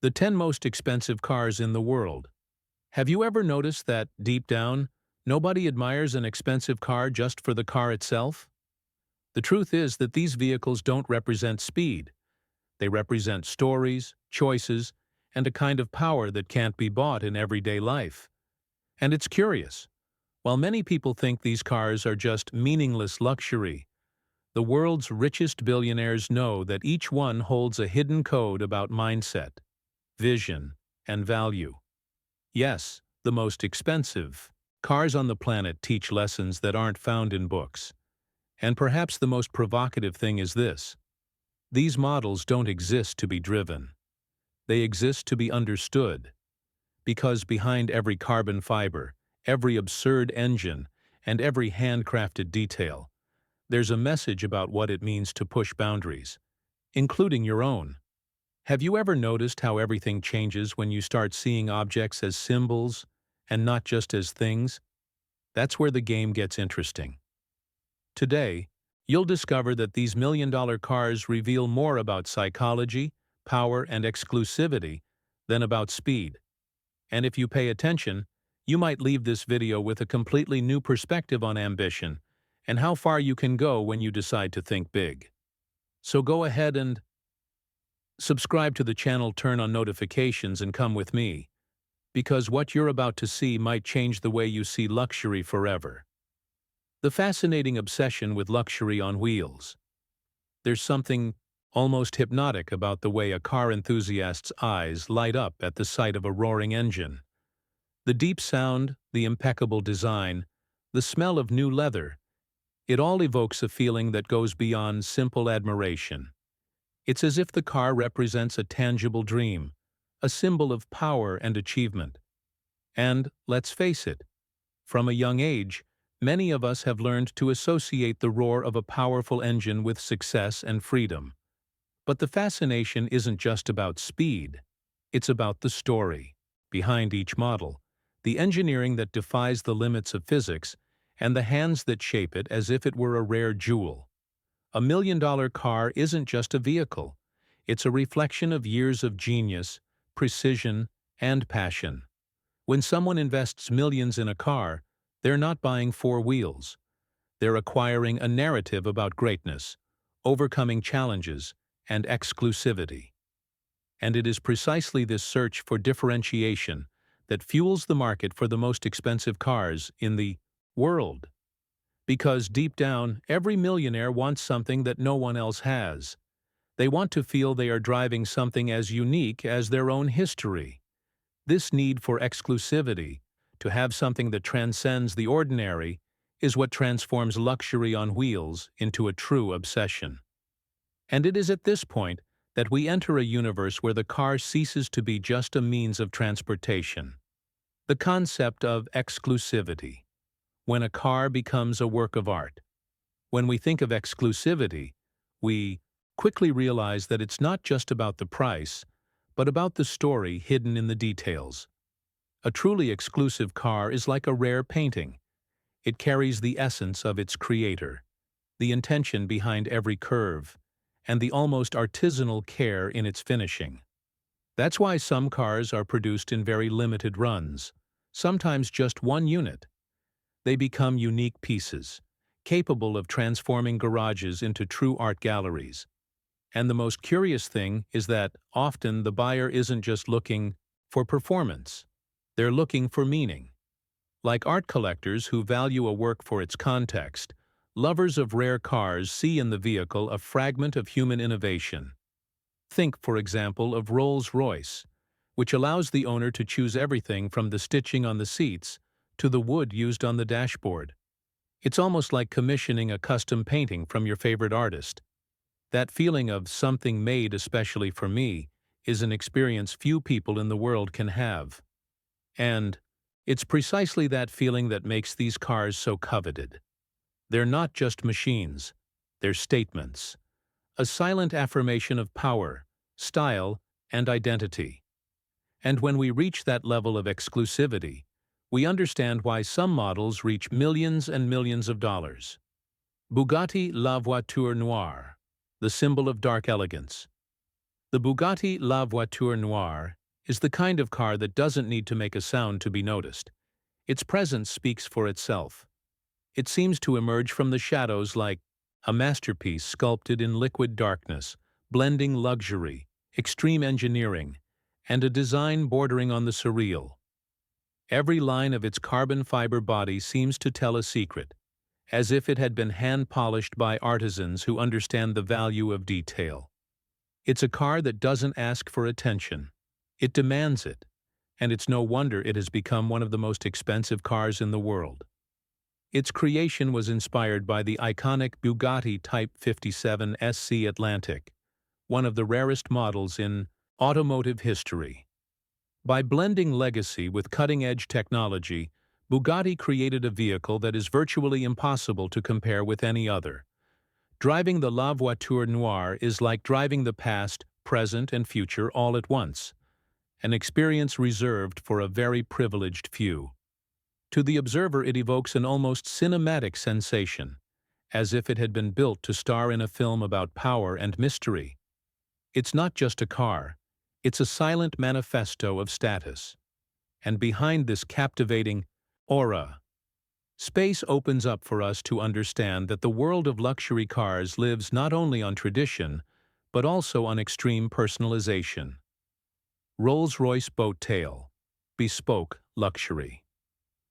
The 10 most expensive cars in the world. Have you ever noticed that, deep down, nobody admires an expensive car just for the car itself? The truth is that these vehicles don't represent speed. They represent stories, choices, and a kind of power that can't be bought in everyday life. And it's curious. While many people think these cars are just meaningless luxury, the world's richest billionaires know that each one holds a hidden code about mindset, vision, and value. Yes, the most expensive cars on the planet teach lessons that aren't found in books. And perhaps the most provocative thing is this: these models don't exist to be driven. They exist to be understood. Because behind every carbon fiber, every absurd engine, and every handcrafted detail, there's a message about what it means to push boundaries, including your own. Have you ever noticed how everything changes when you start seeing objects as symbols and not just as things? That's where the game gets interesting. Today, you'll discover that these million-dollar cars reveal more about psychology, power, and exclusivity than about speed. And if you pay attention, you might leave this video with a completely new perspective on ambition and how far you can go when you decide to think big. So go ahead and subscribe to the channel, turn on notifications, and come with me, because what you're about to see might change the way you see luxury forever. The fascinating obsession with luxury on wheels. There's something almost hypnotic about the way a car enthusiast's eyes light up at the sight of a roaring engine. The deep sound, the impeccable design, the smell of new leather, it all evokes a feeling that goes beyond simple admiration. It's as if the car represents a tangible dream, a symbol of power and achievement. And, let's face it, from a young age, many of us have learned to associate the roar of a powerful engine with success and freedom. But the fascination isn't just about speed. It's about the story behind each model, the engineering that defies the limits of physics, and the hands that shape it as if it were a rare jewel. A million-dollar car isn't just a vehicle. It's a reflection of years of genius, precision, and passion. When someone invests millions in a car, they're not buying four wheels. They're acquiring a narrative about greatness, overcoming challenges, and exclusivity. And it is precisely this search for differentiation that fuels the market for the most expensive cars in the world. Because deep down, every millionaire wants something that no one else has. They want to feel they are driving something as unique as their own history. This need for exclusivity, to have something that transcends the ordinary, is what transforms luxury on wheels into a true obsession. And it is at this point that we enter a universe where the car ceases to be just a means of transportation. The concept of exclusivity. When a car becomes a work of art. When we think of exclusivity, we quickly realize that it's not just about the price, but about the story hidden in the details. A truly exclusive car is like a rare painting. It carries the essence of its creator, the intention behind every curve, and the almost artisanal care in its finishing. That's why some cars are produced in very limited runs, sometimes just one unit. They become unique pieces, capable of transforming garages into true art galleries. And the most curious thing is that often the buyer isn't just looking for performance. They're looking for meaning. Like art collectors who value a work for its context, lovers of rare cars see in the vehicle a fragment of human innovation. Think, for example, of Rolls-Royce, which allows the owner to choose everything from the stitching on the seats to the wood used on the dashboard. It's almost like commissioning a custom painting from your favorite artist. That feeling of something made especially for me is an experience few people in the world can have. And it's precisely that feeling that makes these cars so coveted. They're not just machines, they're statements. A silent affirmation of power, style, and identity. And when we reach that level of exclusivity, we understand why some models reach millions and millions of dollars. Bugatti La Voiture Noire, the symbol of dark elegance. The Bugatti La Voiture Noire is the kind of car that doesn't need to make a sound to be noticed. Its presence speaks for itself. It seems to emerge from the shadows like a masterpiece sculpted in liquid darkness, blending luxury, extreme engineering, and a design bordering on the surreal. Every line of its carbon fiber body seems to tell a secret, as if it had been hand-polished by artisans who understand the value of detail. It's a car that doesn't ask for attention. It demands it, and it's no wonder it has become one of the most expensive cars in the world. Its creation was inspired by the iconic Bugatti Type 57 SC Atlantic, one of the rarest models in automotive history. By blending legacy with cutting-edge technology, Bugatti created a vehicle that is virtually impossible to compare with any other. Driving the La Voiture Noire is like driving the past, present, and future all at once, an experience reserved for a very privileged few. To the observer, it evokes an almost cinematic sensation, as if it had been built to star in a film about power and mystery. It's not just a car, it's a silent manifesto of status. And behind this captivating aura, space opens up for us to understand that the world of luxury cars lives not only on tradition, but also on extreme personalization. Rolls-Royce Boat Tail. Bespoke luxury.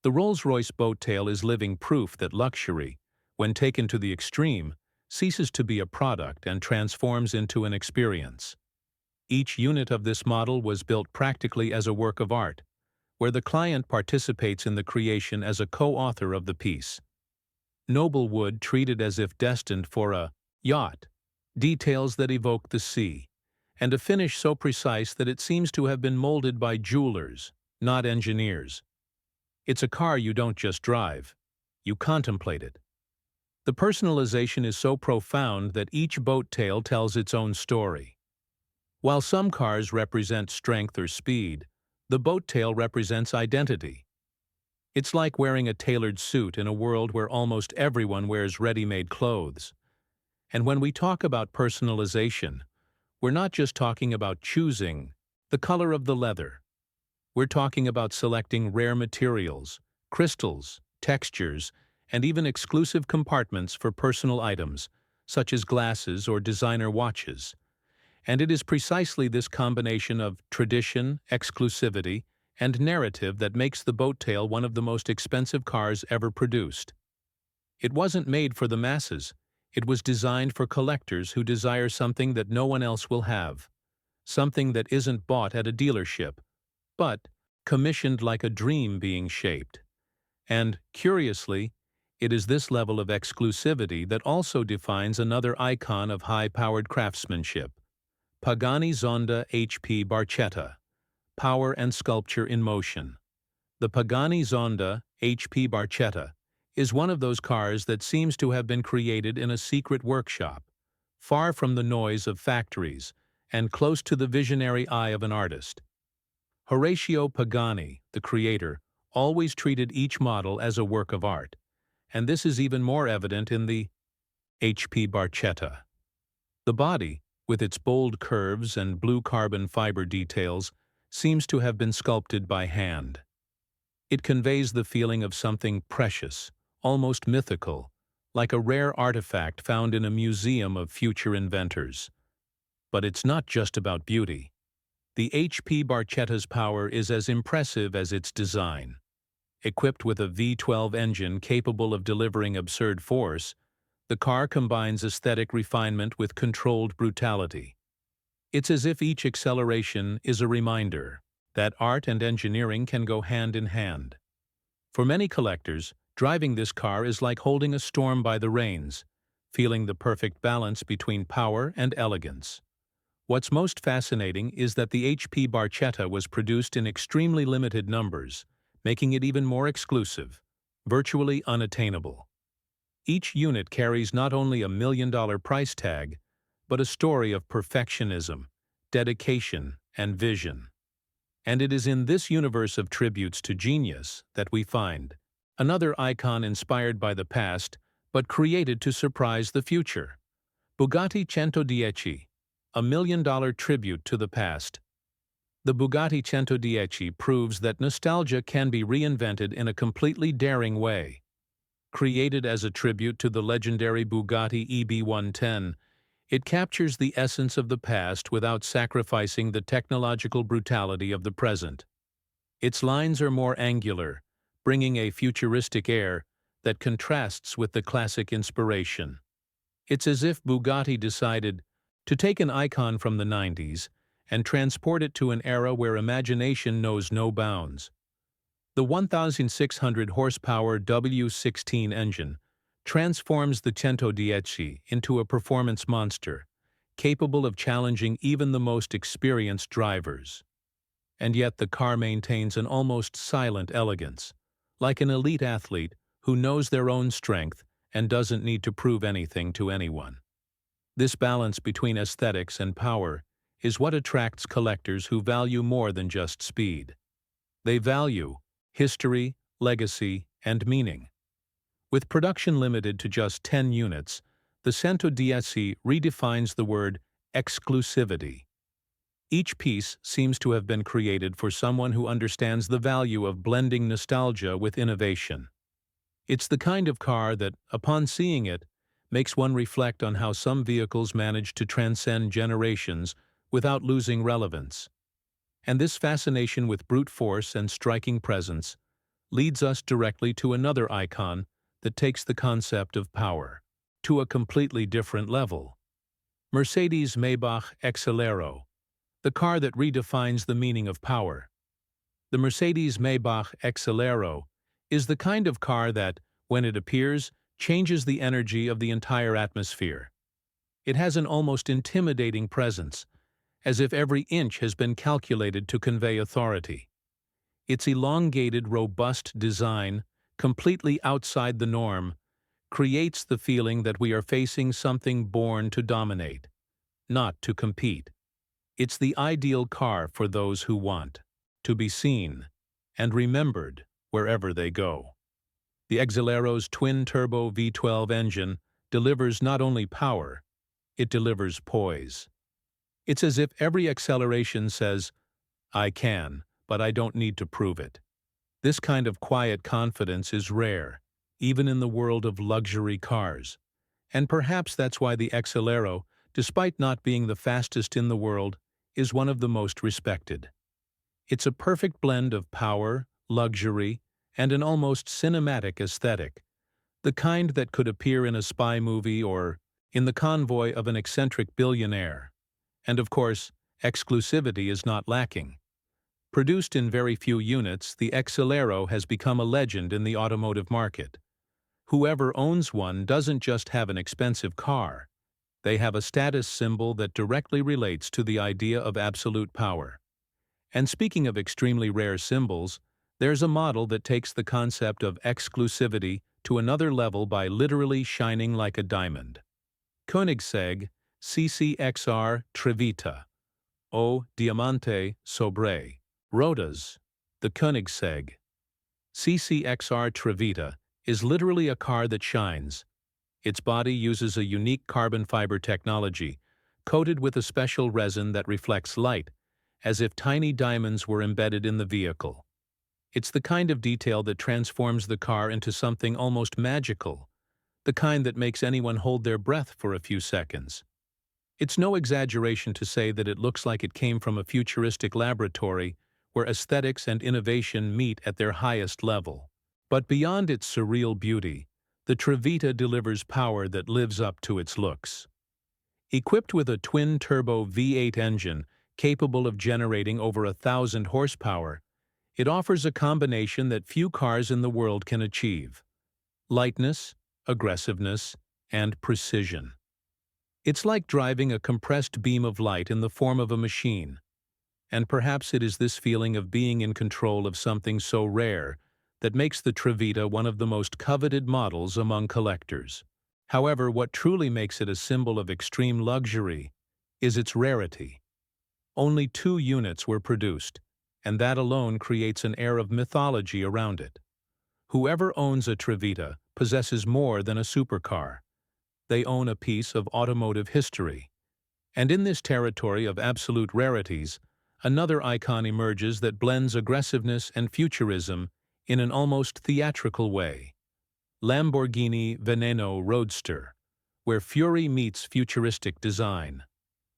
The Rolls-Royce Boat Tail is living proof that luxury, when taken to the extreme, ceases to be a product and transforms into an experience. Each unit of this model was built practically as a work of art, where the client participates in the creation as a co-author of the piece. Noble wood treated as if destined for a yacht, details that evoke the sea, and a finish so precise that it seems to have been molded by jewelers, not engineers. It's a car you don't just drive, you contemplate it. The personalization is so profound that each boat tail tells its own story. While some cars represent strength or speed, the boat tail represents identity. It's like wearing a tailored suit in a world where almost everyone wears ready-made clothes. And when we talk about personalization, we're not just talking about choosing the color of the leather. We're talking about selecting rare materials, crystals, textures, and even exclusive compartments for personal items, such as glasses or designer watches. And it is precisely this combination of tradition, exclusivity, and narrative that makes the boat tail one of the most expensive cars ever produced. It wasn't made for the masses. It was designed for collectors who desire something that no one else will have, something that isn't bought at a dealership, but commissioned like a dream being shaped. And, curiously, it is this level of exclusivity that also defines another icon of high-powered craftsmanship, Pagani Zonda HP Barchetta, power and sculpture in motion. The Pagani Zonda HP Barchetta is one of those cars that seems to have been created in a secret workshop, far from the noise of factories and close to the visionary eye of an artist. Horatio Pagani, the creator, always treated each model as a work of art, and this is even more evident in the HP Barchetta. The body, with its bold curves and blue carbon fiber details, seems to have been sculpted by hand. It conveys the feeling of something precious, almost mythical, like a rare artifact found in a museum of future inventors. But it's not just about beauty. The HP Barchetta's power is as impressive as its design. Equipped with a V12 engine capable of delivering absurd force, the car combines aesthetic refinement with controlled brutality. It's as if each acceleration is a reminder that art and engineering can go hand in hand. For many collectors, driving this car is like holding a storm by the reins, feeling the perfect balance between power and elegance. What's most fascinating is that the HP Barchetta was produced in extremely limited numbers, making it even more exclusive, virtually unattainable. Each unit carries not only a $1 million price tag, but a story of perfectionism, dedication, and vision. And it is in this universe of tributes to genius that we find another icon inspired by the past, but created to surprise the future. Bugatti 110. a $1 million tribute to the past. The Bugatti 110 proves that nostalgia can be reinvented in a completely daring way. Created as a tribute to the legendary Bugatti EB110, it captures the essence of the past without sacrificing the technological brutality of the present. Its lines are more angular, bringing a futuristic air that contrasts with the classic inspiration. It's as if Bugatti decided to take an icon from the 90s and transport it to an era where imagination knows no bounds. The 1,600 horsepower W16 engine transforms the 110 into a performance monster, capable of challenging even the most experienced drivers. And yet the car maintains an almost silent elegance, like an elite athlete who knows their own strength and doesn't need to prove anything to anyone. This balance between aesthetics and power is what attracts collectors who value more than just speed. They value history, legacy, and meaning. With production limited to just 10 units, the 110 redefines the word exclusivity. Each piece seems to have been created for someone who understands the value of blending nostalgia with innovation. It's the kind of car that, upon seeing it, makes one reflect on how some vehicles manage to transcend generations without losing relevance. And this fascination with brute force and striking presence leads us directly to another icon that takes the concept of power to a completely different level. Mercedes-Maybach Exelero, the car that redefines the meaning of power. The Mercedes-Maybach Exelero is the kind of car that, when it appears, changes the energy of the entire atmosphere. It has an almost intimidating presence, as if every inch has been calculated to convey authority. Its elongated, robust design, completely outside the norm, creates the feeling that we are facing something born to dominate, not to compete. It's the ideal car for those who want to be seen and remembered wherever they go. The Exelero's twin-turbo V12 engine delivers not only power, it delivers poise. It's as if every acceleration says, "I can, but I don't need to prove it." This kind of quiet confidence is rare, even in the world of luxury cars. And perhaps that's why the Exelero, despite not being the fastest in the world, is one of the most respected. It's a perfect blend of power, luxury, and an almost cinematic aesthetic, the kind that could appear in a spy movie or in the convoy of an eccentric billionaire. And of course, exclusivity is not lacking. Produced in very few units, the Exelero has become a legend in the automotive market. Whoever owns one doesn't just have an expensive car. They have a status symbol that directly relates to the idea of absolute power. And speaking of extremely rare symbols, there's a model that takes the concept of exclusivity to another level by literally shining like a diamond. Koenigsegg CCXR Trevita, o Diamante Sobre. Rodas, the Koenigsegg CCXR Trevita is literally a car that shines. Its body uses a unique carbon fiber technology, coated with a special resin that reflects light, as if tiny diamonds were embedded in the vehicle. It's the kind of detail that transforms the car into something almost magical, the kind that makes anyone hold their breath for a few seconds. It's no exaggeration to say that it looks like it came from a futuristic laboratory where aesthetics and innovation meet at their highest level. But beyond its surreal beauty, the Trevita delivers power that lives up to its looks. Equipped with a twin-turbo V8 engine capable of generating over 1,000 horsepower, it offers a combination that few cars in the world can achieve: lightness, aggressiveness, and precision. It's like driving a compressed beam of light in the form of a machine. And perhaps it is this feeling of being in control of something so rare that makes the Trevita one of the most coveted models among collectors. However, what truly makes it a symbol of extreme luxury is its rarity. Only 2 units were produced, and that alone creates an air of mythology around it. Whoever owns a Trevita possesses more than a supercar. They own a piece of automotive history. And in this territory of absolute rarities, another icon emerges that blends aggressiveness and futurism in an almost theatrical way. Lamborghini Veneno Roadster, where fury meets futuristic design.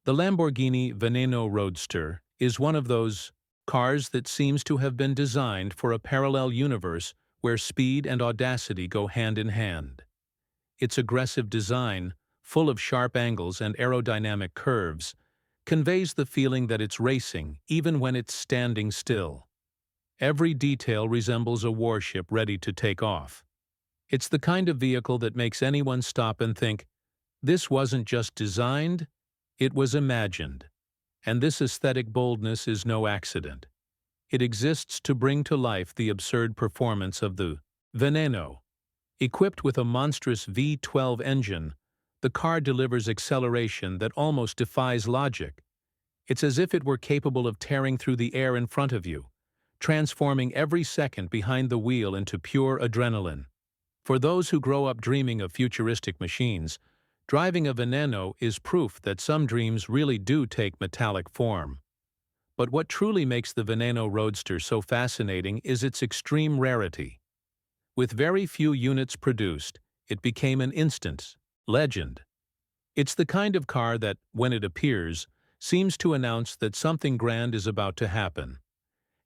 The Lamborghini Veneno Roadster is one of those cars that seems to have been designed for a parallel universe where speed and audacity go hand in hand. Its aggressive design, full of sharp angles and aerodynamic curves, conveys the feeling that it's racing even when it's standing still. Every detail resembles a warship ready to take off. It's the kind of vehicle that makes anyone stop and think, this wasn't just designed, it was imagined. And this aesthetic boldness is no accident. It exists to bring to life the absurd performance of the Veneno. Equipped with a monstrous V12 engine, the car delivers acceleration that almost defies logic. It's as if it were capable of tearing through the air in front of you, transforming every second behind the wheel into pure adrenaline. For those who grow up dreaming of futuristic machines, driving a Veneno is proof that some dreams really do take metallic form. But what truly makes the Veneno Roadster so fascinating is its extreme rarity. With very few units produced, it became an instant legend. It's the kind of car that, when it appears, seems to announce that something grand is about to happen.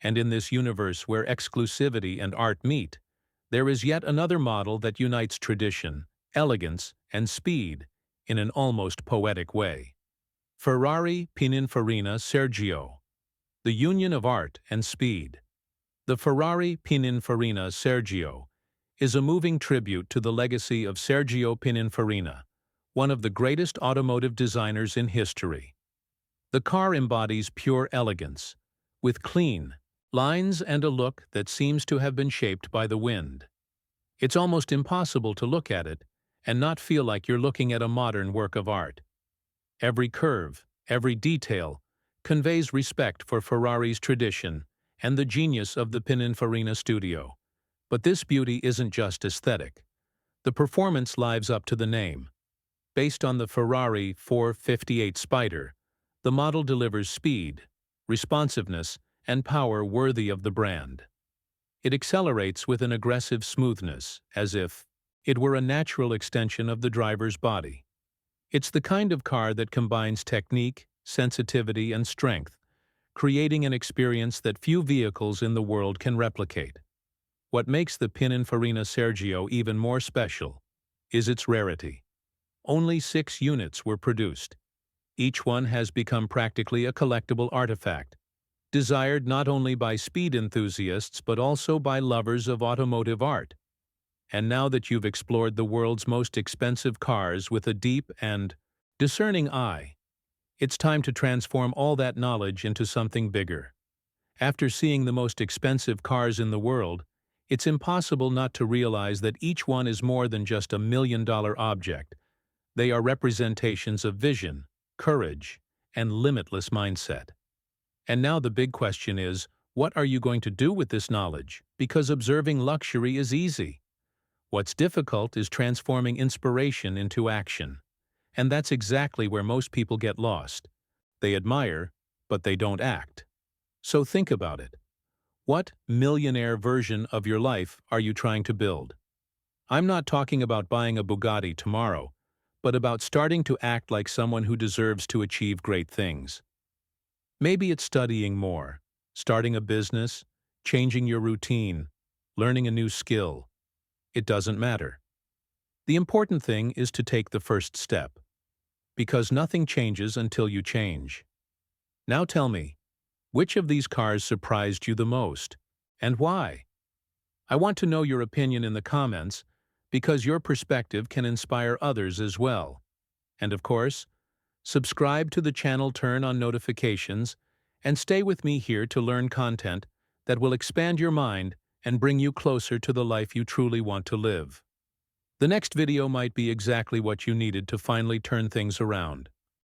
And in this universe where exclusivity and art meet, there is yet another model that unites tradition, elegance, and speed in an almost poetic way. Ferrari Pininfarina Sergio, the union of art and speed. The Ferrari Pininfarina Sergio is a moving tribute to the legacy of Sergio Pininfarina, one of the greatest automotive designers in history. The car embodies pure elegance, with clean lines and a look that seems to have been shaped by the wind. It's almost impossible to look at it and not feel like you're looking at a modern work of art. Every curve, every detail, conveys respect for Ferrari's tradition and the genius of the Pininfarina studio. But this beauty isn't just aesthetic. The performance lives up to the name. Based on the Ferrari 458 Spider, the model delivers speed, responsiveness, and power worthy of the brand. It accelerates with an aggressive smoothness, as if it were a natural extension of the driver's body. It's the kind of car that combines technique, sensitivity, and strength, creating an experience that few vehicles in the world can replicate. What makes the Pininfarina Sergio even more special is its rarity. Only 6 units were produced. Each one has become practically a collectible artifact, desired not only by speed enthusiasts but also by lovers of automotive art. And now that you've explored the world's most expensive cars with a deep and discerning eye, it's time to transform all that knowledge into something bigger. After seeing the most expensive cars in the world, it's impossible not to realize that each one is more than just a million-dollar object. They are representations of vision, courage, and limitless mindset. And now the big question is, what are you going to do with this knowledge? Because observing luxury is easy. What's difficult is transforming inspiration into action. And that's exactly where most people get lost. They admire, but they don't act. So think about it. What millionaire version of your life are you trying to build? I'm not talking about buying a Bugatti tomorrow, but about starting to act like someone who deserves to achieve great things. Maybe it's studying more, starting a business, changing your routine, learning a new skill. It doesn't matter. The important thing is to take the first step, because nothing changes until you change. Now tell me, which of these cars surprised you the most, and why? I want to know your opinion in the comments, because your perspective can inspire others as well. And of course, subscribe to the channel, turn on notifications, and stay with me here to learn content that will expand your mind and bring you closer to the life you truly want to live. The next video might be exactly what you needed to finally turn things around.